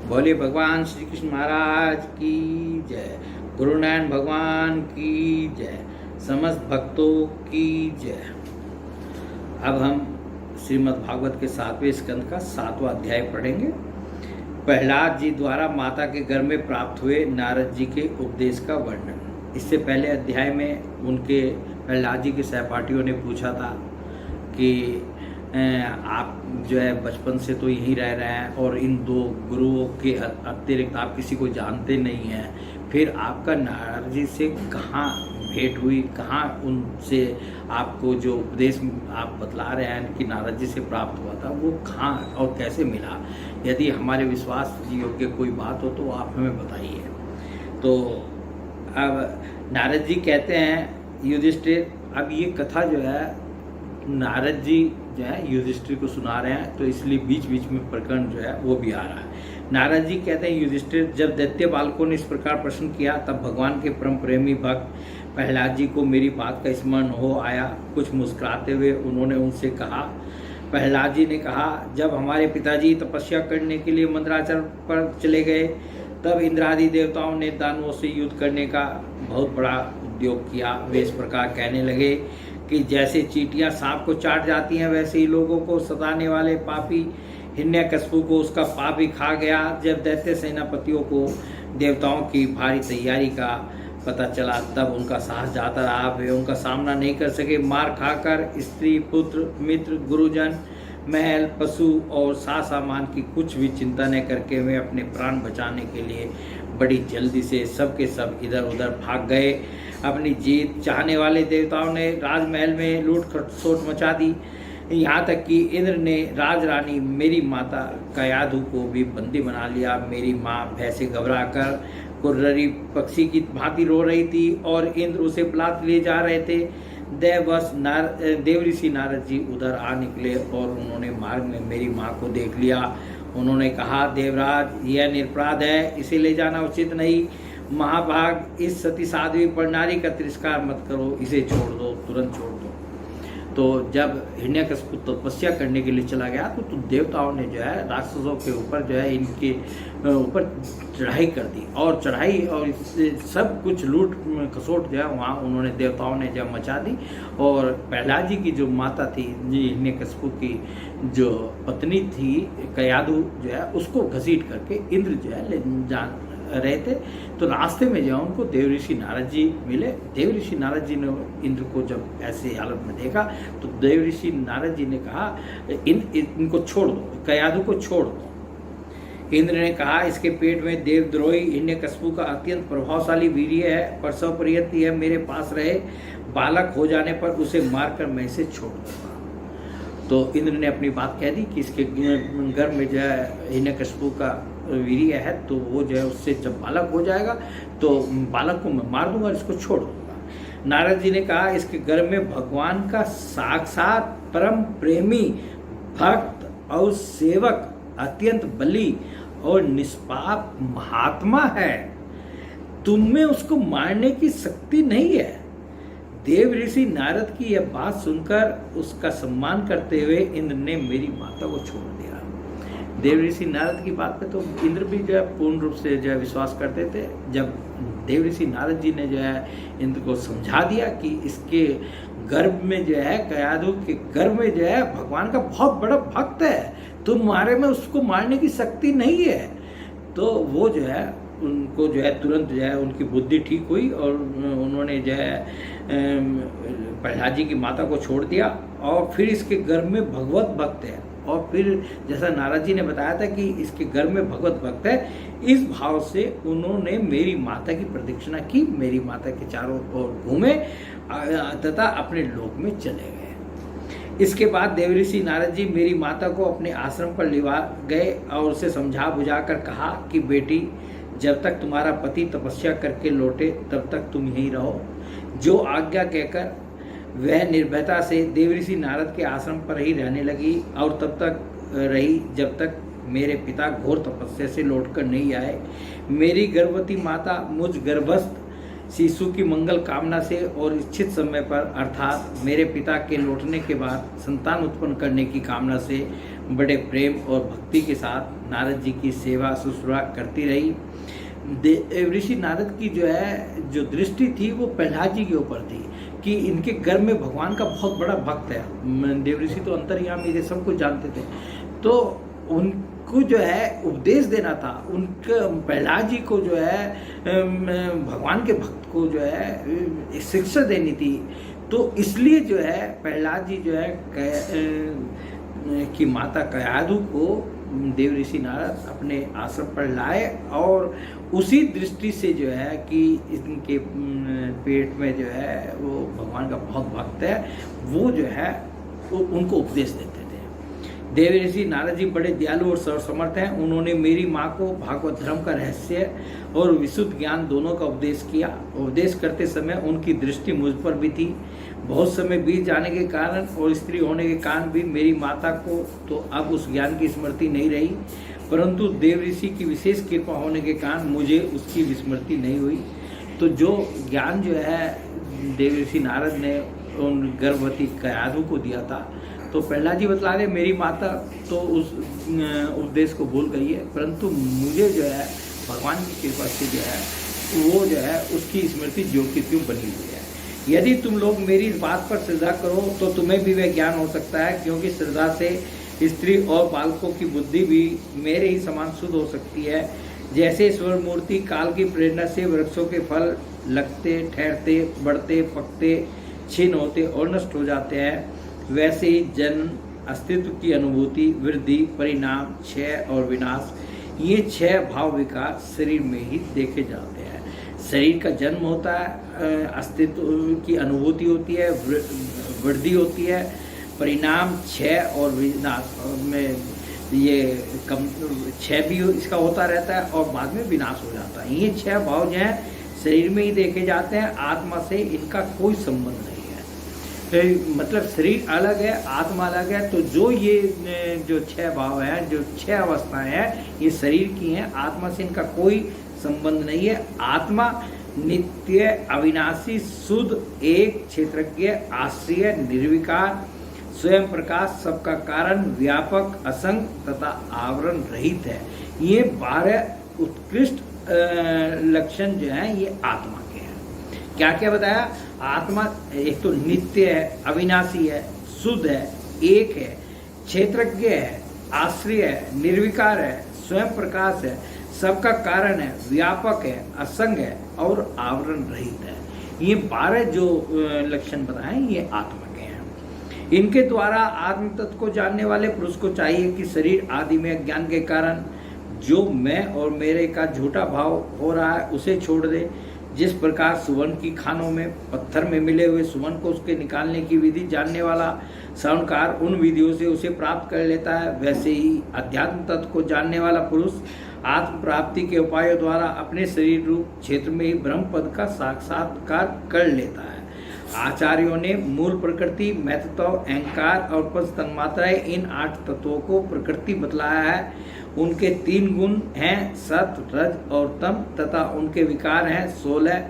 बोले भगवान श्री कृष्ण महाराज की जय, गुरु नारायण भगवान की जय, समस्त भक्तों की जय। अब हम श्रीमद् भागवत के 7वें स्कंद का 7वां अध्याय पढ़ेंगे। प्रहलाद जी द्वारा माता के घर में प्राप्त हुए नारद जी के उपदेश का वर्णन। इससे पहले अध्याय में उनके प्रहलाद जी के सहपाठियों ने पूछा था कि आप जो है बचपन से तो यहीं रह रहे हैं और इन दो गुरुओं के अतिरिक्त आप किसी को जानते नहीं हैं, फिर आपका नारद जी से कहाँ भेंट हुई, कहाँ उनसे आपको जो उपदेश आप बतला रहे हैं कि नारद जी से प्राप्त हुआ था वो कहाँ और कैसे मिला। यदि हमारे विश्वास योग्य कोई बात हो तो आप हमें बताइए। तो अब नारद जी कहते हैं युधिष्ठिर, अब ये कथा जो है नारद जी जो है युधिष्ठिर को सुना रहे हैं, तो इसलिए बीच बीच में प्रकरण जो है वो भी आ रहा है। नारद जी कहते हैं युधिष्ठिर, जब दैत्य बालकों ने इस प्रकार प्रश्न किया तब भगवान के परम प्रेमी भक्त प्रहलाद जी को मेरी बात का स्मरण हो आया। कुछ मुस्कुराते हुए उन्होंने उनसे कहा, प्रहलाद जी ने कहा, जब हमारे पिताजी तपस्या करने के लिए मंदराचल पर चले गए तब इंद्रादि देवताओं ने दानवों से युद्ध करने का बहुत बड़ा उद्योग किया। वे इस प्रकार कहने लगे कि जैसे चींटियां सांप को चाट जाती हैं वैसे ही लोगों को सताने वाले पापी हिरण्यकश्यप को उसका पाप ही खा गया। जब दैत्य सेनापतियों को देवताओं की भारी तैयारी का पता चला तब उनका साहस जाता रहा। वे उनका सामना नहीं कर सके। मार खाकर स्त्री, पुत्र, मित्र, गुरुजन, महल, पशु और सामान की कुछ भी चिंता न करके वे अपने प्राण बचाने के लिए बड़ी जल्दी से सबके सब इधर उधर भाग गए। अपनी जीत चाहने वाले देवताओं ने राजमहल में लूट खसोट मचा दी। यहाँ तक कि इंद्र ने राजरानी मेरी माता कयाधु को भी बंदी बना लिया। मेरी माँ भय से घबराकर कुर्ररी पक्षी की भांति रो रही थी और इंद्र उसे पलात ले जा रहे थे। देववश देवऋषि नारद जी उधर आ निकले और उन्होंने मार्ग में मेरी माँ को देख लिया। उन्होंने कहा, देवराज यह निरपराध है, इसे ले जाना उचित नहीं। महाभाग, इस सती साध्वी पर नारी का तिरस्कार मत करो, इसे छोड़ दो, तुरंत छोड़ दो। तो जब हिरण्यकश्यप तपस्या करने के लिए चला गया तो देवताओं ने जो है राक्षसों के ऊपर जो है इनके ऊपर चढ़ाई कर दी और चढ़ाई और सब कुछ लूट खसोट जो है वहाँ उन्होंने देवताओं ने जब मचा दी। और प्रहलाद जी की जो माता थी हिरण्यकश्यप की जो पत्नी थी कयाधु जो है उसको घसीट करके इंद्र जो है ले जा रहे थे। तो रास्ते में जो उनको देवऋषि नारद जी मिले। देवऋषि नारद जी ने इंद्र को जब ऐसे हालत में देखा तो देवऋषि नारद जी ने कहा, इनको छोड़ दो, कयाधु को छोड़ दो। इंद्र ने कहा, इसके पेट में देवद्रोही हिरण्यकश्यप का अत्यंत प्रभावशाली वीर्य है, प्रसव पर्यंत यह मेरे पास रहे, बालक हो जाने पर उसे मारकर मैं इसे छोड़ दूंगा। तो इंद्र ने अपनी बात कह दी कि इसके गर्भ में जो है हिरण्यकश्यप का वीर्य है, तो वो जो है उससे जब बालक हो जाएगा तो बालक को मैं मार दूंगा और इसको छोड़ दूंगा। नारद जी ने कहा, इसके गर्भ में भगवान का साक्षात परम प्रेमी भक्त और सेवक अत्यंत बली और निष्पाप महात्मा है, तुम में उसको मारने की शक्ति नहीं है। देव ऋषि नारद की यह बात सुनकर उसका सम्मान करते हुए इंद्र ने मेरी माता को छोड़ दिया। देव ऋषि नारद की बात पे तो इंद्र भी जो है पूर्ण रूप से जो है विश्वास करते थे। जब देव ऋषि नारद जी ने जो है इंद्र को समझा दिया कि इसके गर्भ में जो है कयाधु के गर्भ में जो है भगवान का बहुत बड़ा भक्त है, तुम्हारे में उसको मारने की शक्ति नहीं है, तो वो जो है उनको जो है तुरंत जो है उनकी बुद्धि ठीक हुई और उन्होंने जो है प्रहलाद जी की माता को छोड़ दिया। और फिर इसके गर्भ में भगवत भक्त है, और फिर जैसा नारद जी ने बताया था कि इसके गर्भ में भगवत भक्त है, इस भाव से उन्होंने मेरी माता की प्रदक्षिणा की, मेरी माता के चारों ओर घूमे तथा अपने लोक में चले गए। इसके बाद देवऋषि नारद जी मेरी माता को अपने आश्रम पर लिवा गए और उसे समझा बुझा कर कहा कि बेटी, जब तक तुम्हारा पति तपस्या करके लौटे तब तक तुम यहीं रहो। जो आज्ञा कहकर वह निर्भयता से देवऋषि नारद के आश्रम पर ही रहने लगी और तब तक रही जब तक मेरे पिता घोर तपस्या से लौटकर नहीं आए। मेरी गर्भवती माता मुझ गर्भस्थ शिशु की मंगल कामना से और इच्छित समय पर अर्थात मेरे पिता के लौटने के बाद संतान उत्पन्न करने की कामना से बड़े प्रेम और भक्ति के साथ नारद जी की सेवा शुश्रूषा करती रही। ऋषि नारद की जो दृष्टि थी वो प्रहलाद जी के ऊपर थी कि इनके घर में भगवान का बहुत बड़ा भक्त है। देवऋषि तो अंतर्यामी थे, सब कुछ जानते थे, तो उनको उपदेश देना था, उनके प्रहलाद जी को भगवान के भक्त को शिक्षा देनी थी। तो इसलिए प्रहलाद जी की माता कयाधु को देवऋषि नारद अपने आश्रम पर लाए और उसी दृष्टि से कि इनके पेट में वो भगवान का बहुत भक्त है, वो उनको उपदेश देते थे। देवऋषि नारद जी बड़े दयालु और सर्वसमर्थ हैं। उन्होंने मेरी माँ को भागवत धर्म का रहस्य और विशुद्ध ज्ञान दोनों का उपदेश किया। उपदेश करते समय उनकी दृष्टि मुझ पर भी थी। बहुत समय बीत जाने के कारण और स्त्री होने के कारण भी मेरी माता को तो अब उस ज्ञान की स्मृति नहीं रही, परंतु देवऋषि की विशेष कृपा होने के कारण मुझे उसकी विस्मृति नहीं हुई। तो जो ज्ञान देवऋषि नारद ने उन गर्भवती कयाधु को दिया था, तो प्रहलाद जी बतला रहे मेरी माता तो उस उपदेश को भूल गई है, परंतु मुझे भगवान की कृपा से वो उसकी स्मृति ज्यों की त्यों बनी हुई है। यदि तुम लोग मेरी इस बात पर श्रद्धा करो तो तुम्हें भी वह ज्ञान हो सकता है, क्योंकि श्रद्धा से स्त्री और बालकों की बुद्धि भी मेरे ही समान शुद्ध हो सकती है। जैसे ईश्वर मूर्ति काल की प्रेरणा से वृक्षों के फल लगते, ठहरते, बढ़ते, पकते, छीन होते और नष्ट हो जाते हैं, वैसे ही जन्म, अस्तित्व की अनुभूति, वृद्धि, परिणाम, क्षय और विनाश, ये 6 भाव विकार शरीर में ही देखे जाते हैं। शरीर का जन्म होता है, अस्तित्व की अनुभूति होती है, वृद्धि होती है, परिणाम, क्षय और विनाश में ये क्षय भी इसका होता रहता है और बाद में विनाश हो जाता है। ये 6 भाव शरीर में ही देखे जाते हैं, आत्मा से इनका कोई संबंध नहीं है। तो मतलब शरीर अलग है, आत्मा अलग है। तो जो 6 भाव हैं, जो 6 अवस्थाएं हैं, ये शरीर की हैं, आत्मा से इनका कोई संबंध नहीं है। आत्मा नित्य, अविनाशी, शुद्ध, एक, क्षेत्रज्ञ, आश्रय, निर्विकार, स्वयं प्रकाश, सबका कारण, व्यापक, असंग तथा आवरण रहित है। ये 12 उत्कृष्ट लक्षण ये आत्मा के हैं। क्या क्या बताया? आत्मा एक तो नित्य है, अविनाशी है, शुद्ध है, एक है, क्षेत्रज्ञ है, आश्रय है, निर्विकार है, स्वयं प्रकाश है, सबका कारण है, व्यापक है, असंग है और आवरण रहित है। ये 12 जो लक्षण बताए ये आत्मा के हैं। इनके द्वारा आत्म तत्व को जानने वाले पुरुष को चाहिए कि शरीर आदि में अज्ञान के कारण जो मैं और मेरे का झूठा भाव हो रहा है उसे छोड़ दे। जिस प्रकार सुवर्ण की खानों में पत्थर में मिले हुए सुवर्ण को उसके निकालने की विधि जानने वाला श्रवणकार उन विधियों से उसे प्राप्त कर लेता है, वैसे ही अध्यात्म तत्व को जानने वाला पुरुष आत्म प्राप्ति के उपायों द्वारा अपने शरीर रूप क्षेत्र में ही ब्रह्म पद का साक्षात्कार कर लेता है। आचार्यों ने मूल प्रकृति, महत्व, अहंकार और पंच तन्मात्राएं, इन 8 तत्वों को प्रकृति बतलाया है। उनके 3 गुण हैं, सत, रज और तम, तथा उनके विकार हैं 16,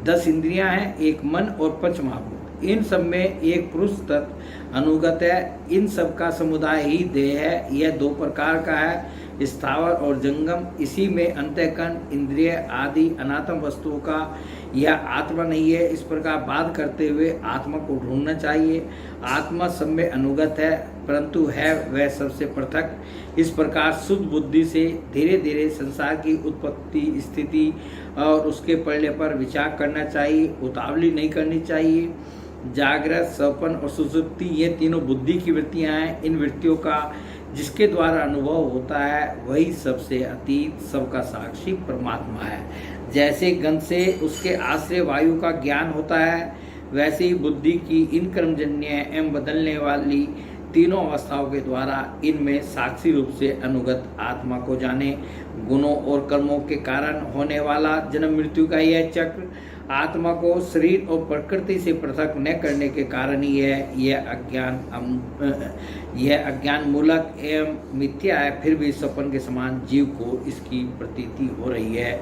10 इंद्रियां हैं, 1 मन और 5 महाभूत। इन सब में एक पुरुष तत्व अनुगत है। इन सब का समुदाय ही देह है। यह 2 प्रकार का है, स्थावर और जंगम। इसी में अंतःकरण, इंद्रिय आदि अनात्म वस्तुओं का यह आत्मा नहीं है। इस प्रकार बात करते हुए आत्मा को ढूंढना चाहिए। आत्मा सब में अनुगत है, परंतु है वह सबसे पृथक। इस प्रकार शुद्ध बुद्धि से धीरे धीरे संसार की उत्पत्ति, स्थिति और उसके पलने पर विचार करना चाहिए। उतावली नहीं करनी चाहिए। जागृत, स्वप्न और सुषुप्ति ये तीनों बुद्धि की वृत्तियां हैं। इन वृत्तियों का जिसके द्वारा अनुभव होता है वही सबसे अतीत, सबका साक्षी परमात्मा है। जैसे गंध से उसके आश्रय वायु का ज्ञान होता है, वैसे ही बुद्धि की इन कर्मजन्य एवं बदलने वाली तीनों अवस्थाओं के द्वारा इनमें साक्षी रूप से अनुगत आत्मा को जाने। गुणों और कर्मों के कारण होने वाला जन्म मृत्यु का यह चक्र आत्मा को शरीर और प्रकृति से पृथक न करने के कारण ही है। यह अज्ञान मूलक एवं मिथ्या है, फिर भी स्वप्न के समान जीव को इसकी प्रतीति हो रही है।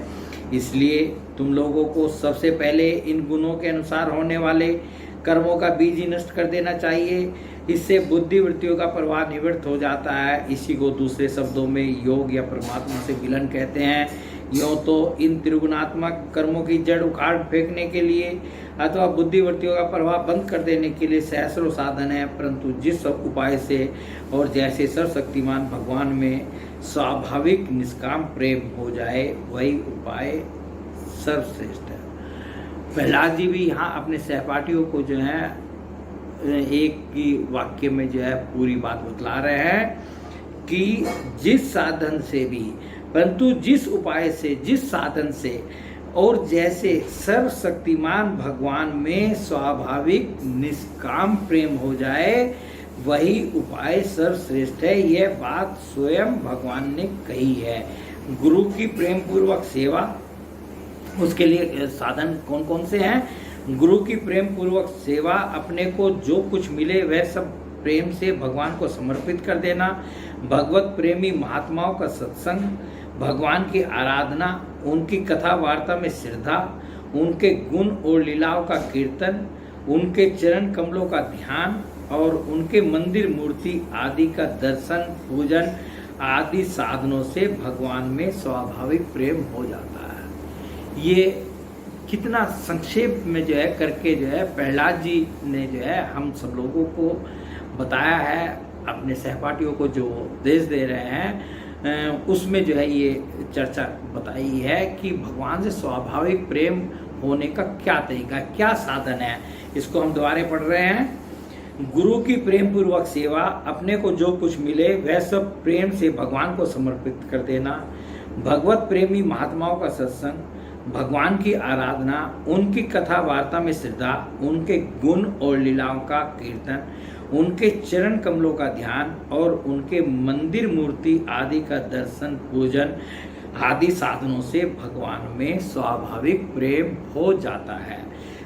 इसलिए तुम लोगों को सबसे पहले इन गुणों के अनुसार होने वाले कर्मों का बीज ही नष्ट कर देना चाहिए। इससे बुद्धि वृत्तियों का प्रवाह निवृत्त हो जाता है। इसी को दूसरे शब्दों में योग या परमात्मा से मिलन कहते हैं। यूँ तो इन त्रिगुणात्मक कर्मों की जड़ उखाड़ फेंकने के लिए अथवा बुद्धिवृत्तियों का प्रवाह बंद कर देने के लिए सहस्रों साधन है, परंतु जिस उपाय से और जैसे सर्वशक्तिमान भगवान में स्वाभाविक निष्काम प्रेम हो जाए वही उपाय सर्वश्रेष्ठ है। प्रहलाद जी भी यहाँ अपने सहपाठियों को जो है एक ही वाक्य में जो है पूरी बात बतला रहे हैं कि जिस साधन से भी, परंतु जिस उपाय से, जिस साधन से और जैसे सर्वशक्तिमान भगवान में स्वाभाविक निष्काम प्रेम हो जाए वही उपाय सर्वश्रेष्ठ है। यह बात स्वयं भगवान ने कही है। गुरु की प्रेम पूर्वक सेवा, उसके लिए साधन कौन कौन से हैं? गुरु की प्रेम पूर्वक सेवा, अपने को जो कुछ मिले वह सब प्रेम से भगवान को समर्पित कर देना, भगवत प्रेमी महात्माओं का सत्संग, भगवान की आराधना, उनकी कथा वार्ता में श्रद्धा, उनके गुण और लीलाओं का कीर्तन, उनके चरण कमलों का ध्यान और उनके मंदिर मूर्ति आदि का दर्शन पूजन आदि साधनों से भगवान में स्वाभाविक प्रेम हो जाता है। ये कितना संक्षेप में जो है करके जो है प्रहलाद जी ने जो है हम सब लोगों को बताया है, अपने सहपाठियों को जो उपदेश दे रहे हैं उसमें जो है ये चर्चा बताई है कि भगवान से स्वाभाविक प्रेम होने का क्या तरीका है, क्या साधन है। इसको हम दोबारा पढ़ रहे हैं। गुरु की प्रेम पूर्वक सेवा, अपने को जो कुछ मिले वह सब प्रेम से भगवान को समर्पित कर देना, भगवत प्रेमी महात्माओं का सत्संग, भगवान की आराधना, उनकी कथा वार्ता में श्रद्धा, उनके गुण और लीलाओं का कीर्तन, उनके चरण कमलों का ध्यान और उनके मंदिर मूर्ति आदि का दर्शन पूजन आदि साधनों से भगवान में स्वाभाविक प्रेम हो जाता है।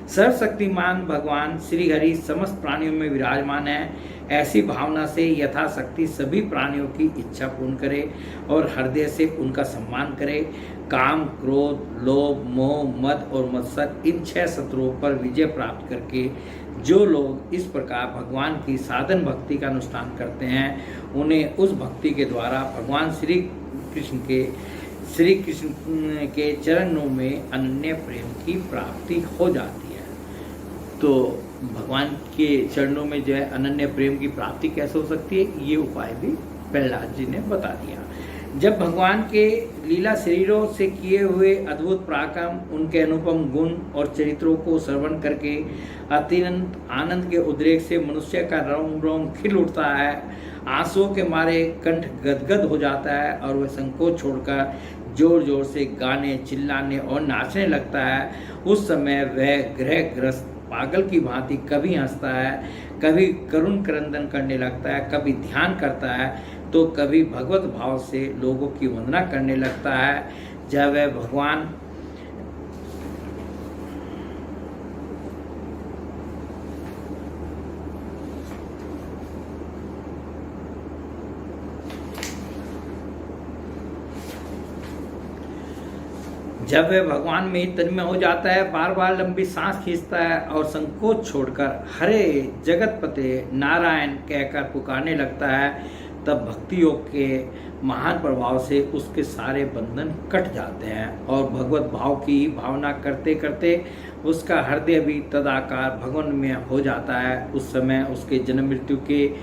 सर्वशक्तिमान भगवान श्री हरि समस्त प्राणियों में विराजमान है। ऐसी भावना से यथाशक्ति सभी प्राणियों की इच्छा पूर्ण करे और हृदय से उनका सम्मान करे। काम, क्रोध, लोभ, मोह, मद और मत्सर, इन 6 शत्रुओं पर विजय प्राप्त करके जो लोग इस प्रकार भगवान की साधन भक्ति का अनुष्ठान करते हैं उन्हें उस भक्ति के द्वारा भगवान श्री कृष्ण के चरणों में अनन्य प्रेम की प्राप्ति हो जाती है। तो भगवान के चरणों में जो है अनन्य प्रेम की प्राप्ति कैसे हो सकती है, ये उपाय भी प्रहलाद जी ने बता दिया। जब भगवान के लीला शरीरों से किए हुए अद्भुत पराक्रम, उनके अनुपम गुण और चरित्रों को श्रवण करके अत्यंत आनंद के उद्रेक से मनुष्य का रोम रोम खिल उठता है, आंसुओं के मारे कंठ गदगद हो जाता है और वह संकोच छोड़कर जोर जोर से गाने, चिल्लाने और नाचने लगता है। उस समय वह ग्रहग्रस्त पागल की भांति कभी हंसता है, कभी करुण क्रंदन करने लगता है, कभी ध्यान करता है तो कभी भगवत भाव से लोगों की वंदना करने लगता है। जब वह भगवान में तन्मय हो जाता है, बार बार लंबी सांस खींचता है और संकोच छोड़कर हरे जगतपते नारायण कहकर पुकारने लगता है, तब भक्ति योग के महान प्रभाव से उसके सारे बंधन कट जाते हैं और भगवत भाव की भावना करते करते उसका हृदय भी तदाकार भगवान में हो जाता है। उस समय उसके जन्म मृत्यु के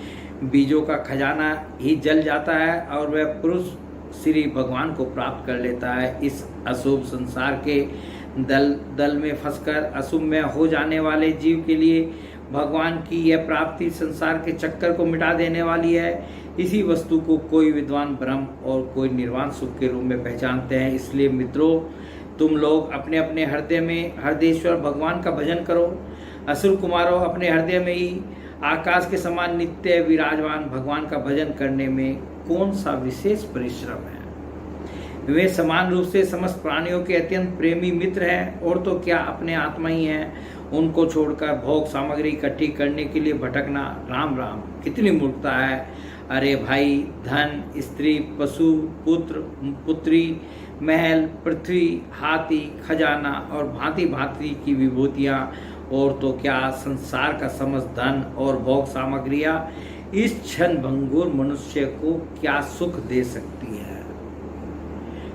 बीजों का खजाना ही जल जाता है और वह पुरुष श्री भगवान को प्राप्त कर लेता है। इस अशुभ संसार के दल में फंसकर अशुभ में हो जाने वाले जीव के लिए भगवान की यह प्राप्ति संसार के चक्कर को मिटा देने वाली है। इसी वस्तु को कोई विद्वान ब्रह्म और कोई निर्वाण सुख के रूप में पहचानते हैं। इसलिए मित्रों, तुम लोग अपने अपने हृदय में हृदयेश्वर भगवान का भजन करो। असुर कुमारों, अपने हृदय में ही आकाश के समान नित्य विराजमान भगवान का भजन करने में कौन सा विशेष परिश्रम है। वे समान रूप से समस्त प्राणियों के अत्यंत प्रेमी मित्र हैं और तो क्या अपने आत्मा ही हैं। उनको छोड़कर भोग सामग्री इकट्ठी करने के लिए भटकना, राम राम, कितनी मूर्खता है। अरे भाई, धन, स्त्री, पशु, पुत्र, पुत्री, महल, पृथ्वी, हाथी, खजाना और भांति भांति की विभूतियाँ और तो क्या संसार का समस्त धन और भोग सामग्रियाँ इस क्षण भंगुर मनुष्य को क्या सुख दे सकती है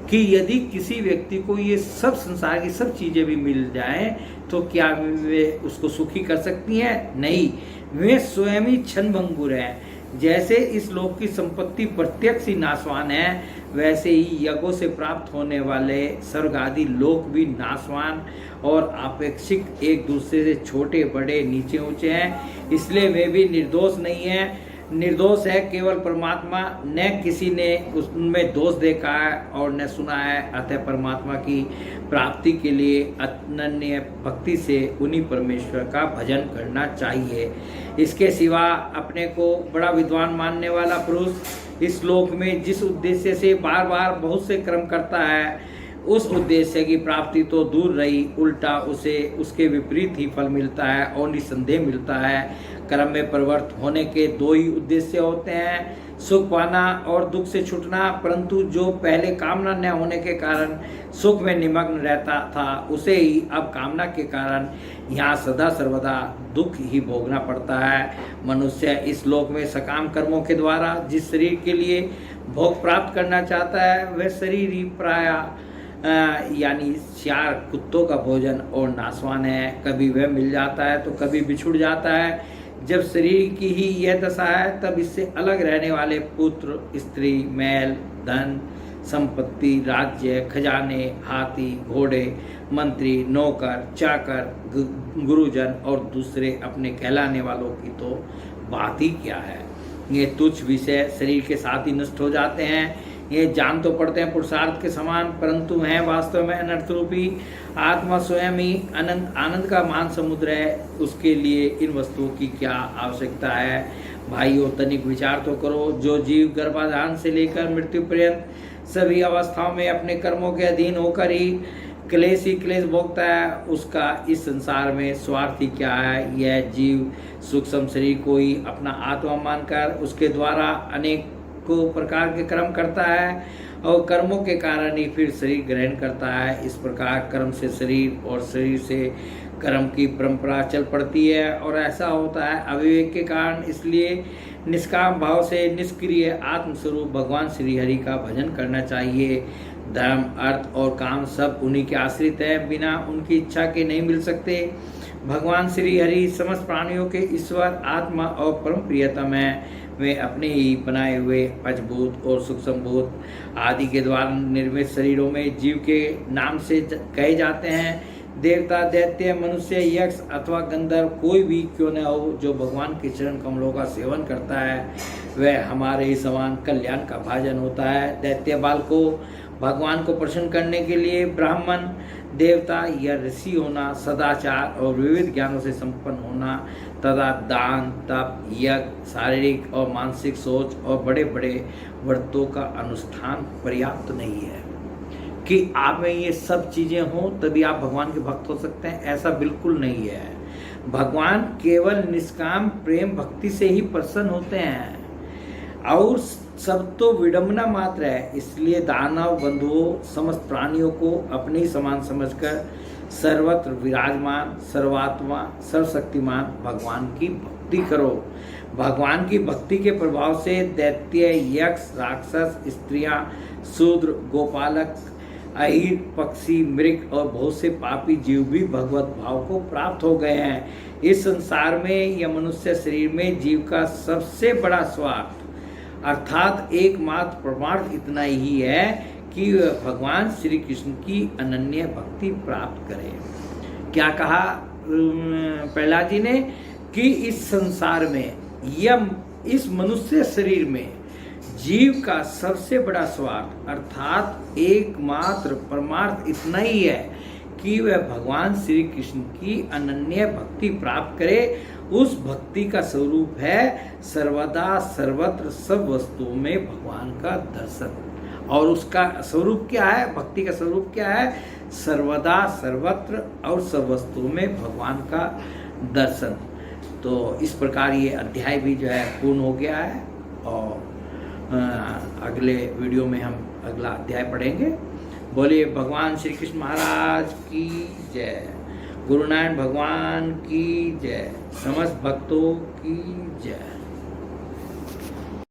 कि यदि किसी व्यक्ति को ये सब संसार की सब चीज़ें भी मिल जाएं तो क्या वे उसको सुखी कर सकती हैं? नहीं, वे स्वयं ही क्षण भंगुर हैं। जैसे इस लोक की संपत्ति प्रत्यक्ष ही नाशवान है, वैसे ही यज्ञों से प्राप्त होने वाले स्वर्ग आदि लोक भी नाशवान और आपेक्षिक एक दूसरे से छोटे बड़े नीचे ऊंचे हैं, इसलिए वे भी निर्दोष नहीं हैं। निर्दोष है केवल परमात्मा, न किसी ने उसमें दोष देखा है और न सुना है। अतः परमात्मा की प्राप्ति के लिए अनन्य भक्ति से उन्हीं परमेश्वर का भजन करना चाहिए। इसके सिवा अपने को बड़ा विद्वान मानने वाला पुरुष इस लोक में जिस उद्देश्य से बार बार बहुत से कर्म करता है, उस उद्देश्य की प्राप्ति तो दूर रही, उल्टा उसे उसके विपरीत ही फल मिलता है और निसंदेह मिलता है। कर्म में प्रवृत्त होने के दो ही उद्देश्य होते हैं, सुख पाना और दुख से छूटना। परंतु जो पहले कामना न होने के कारण सुख में निमग्न रहता था, उसे ही अब कामना के कारण यहाँ सदा सर्वदा दुख ही भोगना पड़ता है। मनुष्य इस लोक में सकाम कर्मों के द्वारा जिस शरीर के लिए भोग प्राप्त करना चाहता है, वह शरीर ही प्रायः यानी चार कुत्तों का भोजन और नाशवान है। कभी वह मिल जाता है तो कभी बिछुड़ जाता है। जब शरीर की ही यह दशा है, तब इससे अलग रहने वाले पुत्र, स्त्री, मैल, धन, संपत्ति, राज्य, खजाने, हाथी, घोड़े, मंत्री, नौकर, चाकर, गुरुजन और दूसरे अपने कहलाने वालों की तो बात ही क्या है। ये तुच्छ विषय शरीर के साथ ही नष्ट हो जाते हैं। ये जान तो पड़ते हैं पुरुषार्थ के समान, परंतु हैं वास्तव में अनर्थ रूपी। आत्मा स्वयं ही अनंत आनंद का महान समुद्र है, उसके लिए इन वस्तुओं की क्या आवश्यकता है। भाइयों, तनिक विचार तो करो। जो जीव गर्भाधान से लेकर मृत्यु पर्यंत सभी अवस्थाओं में अपने कर्मों के अधीन होकर ही क्लेश भोगता है, उसका इस संसार में स्वार्थ ही क्या है। यह जीव सूक्ष्म शरीर को ही अपना आत्मा मानकर उसके द्वारा अनेक को प्रकार के कर्म करता है और कर्मों के कारण ही फिर शरीर ग्रहण करता है। इस प्रकार कर्म से शरीर और शरीर से कर्म की परंपरा चल पड़ती है और ऐसा होता है अविवेक के कारण। इसलिए निष्काम भाव से निष्क्रिय आत्मस्वरूप भगवान श्री हरि का भजन करना चाहिए। धर्म, अर्थ और काम सब उन्हीं के आश्रित हैं, बिना उनकी इच्छा के नहीं मिल सकते। भगवान श्री हरि समस्त प्राणियों के ईश्वर, आत्मा और परम प्रियतम है। वे अपने ही बनाए हुए पंचभूत और सूक्ष्मभूत आदि के द्वारा निर्मित शरीरों में जीव के नाम से कहे जाते हैं। देवता, दैत्य, मनुष्य, यक्ष अथवा गंधर्व कोई भी क्यों न हो, जो भगवान के चरण कमलों का सेवन करता है, वह हमारे ही समान कल्याण का भाजन होता है। दैत्य बाल को भगवान को प्रसन्न करने के लिए ब्राह्मण, देवता या ऋषि होना, सदाचार और विविध ज्ञानों से संपन्न होना तथा दान, तप, यज्ञ, शारीरिक और मानसिक सोच और बड़े बड़े व्रतों का अनुष्ठान पर्याप्त नहीं है कि आप में ये सब चीज़ें हों तभी आप भगवान के भक्त हो सकते हैं। ऐसा बिल्कुल नहीं है। भगवान केवल निष्काम प्रेम भक्ति से ही प्रसन्न होते हैं और सब तो विडंबना मात्र है। इसलिए दानव बंधुओं, समस्त प्राणियों को अपने ही समान समझकर सर्वत्र विराजमान, सर्वात्मा, सर्वशक्तिमान भगवान की भक्ति करो। भगवान की भक्ति के प्रभाव से दैत्य, यक्ष, राक्षस, स्त्रियां, शूद्र, गोपालक, अहिर, पक्षी, मृग और बहुत से पापी जीव भी भगवत भाव को प्राप्त हो गए हैं। इस संसार में या मनुष्य शरीर में जीव का सबसे बड़ा स्वार्थ अर्थात एकमात्र परमार्थ इतना ही है कि भगवान श्री कृष्ण की अनन्य भक्ति प्राप्त करें। क्या कहा प्रहलाद जी ने कि इस संसार में या इस मनुष्य शरीर में जीव का सबसे बड़ा स्वार्थ अर्थात एकमात्र परमार्थ इतना ही है कि वह भगवान श्री कृष्ण की अनन्य भक्ति प्राप्त करे। उस भक्ति का स्वरूप है सर्वदा सर्वत्र सब वस्तुओं में भगवान का दर्शन। और उसका स्वरूप क्या है? भक्ति का स्वरूप क्या है? सर्वदा सर्वत्र और सब वस्तुओं में भगवान का दर्शन। तो इस प्रकार ये अध्याय भी जो है पूर्ण हो गया है और अगले वीडियो में हम अगला अध्याय पढ़ेंगे। बोलिए भगवान श्री कृष्ण महाराज की जय, गुरु नारायण भगवान की जय, समस्त भक्तों की जय।